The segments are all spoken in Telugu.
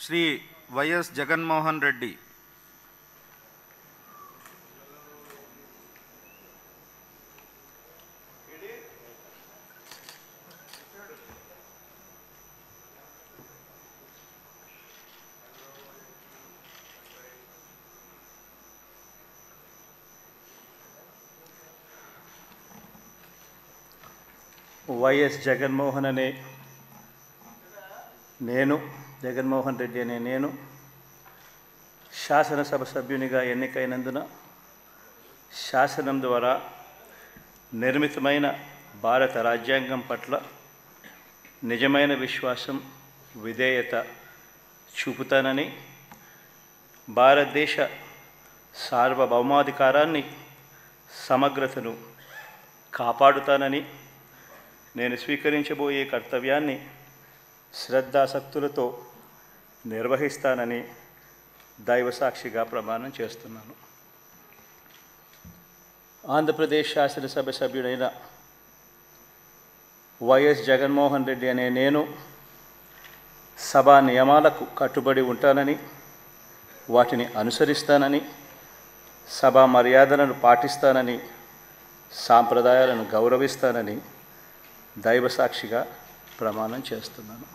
శ్రీ వైఎస్ జగన్మోహన్ రెడ్డి వైఎస్ జగన్మోహన్ అనే నేను జగన్మోహన్ రెడ్డి అనే నేను శాసనసభ సభ్యునిగా ఎన్నికైనందున శాసనం ద్వారా నిర్మితమైన భారత రాజ్యాంగం పట్ల నిజమైన విశ్వాసం విధేయత చూపుతానని, భారతదేశ సార్వభౌమాధికారాన్ని సమగ్రతను కాపాడుతానని, నేను స్వీకరించబోయే కర్తవ్యాన్ని శ్రద్ధాసక్తులతో నిర్వహిస్తానని దైవసాక్షిగా ప్రమాణం చేస్తున్నాను. ఆంధ్రప్రదేశ్ శాసనసభ సభ్యుడైన వైఎస్ జగన్మోహన్ రెడ్డి అనే నేను సభా నియమాలకు కట్టుబడి ఉంటానని, వాటిని అనుసరిస్తానని, సభా మర్యాదలను పాటిస్తానని, సాంప్రదాయాలను గౌరవిస్తానని దైవసాక్షిగా ప్రమాణం చేస్తున్నాను.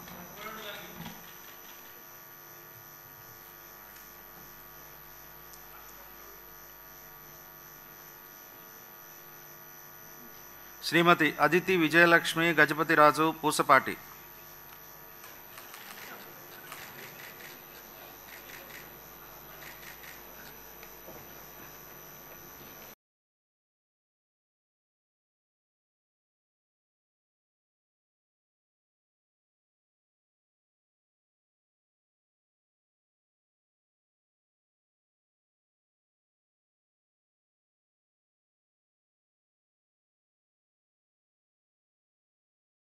శ్రీమతి అదితి విజయలక్ష్మి గజపతిరాజు పూసపాటి.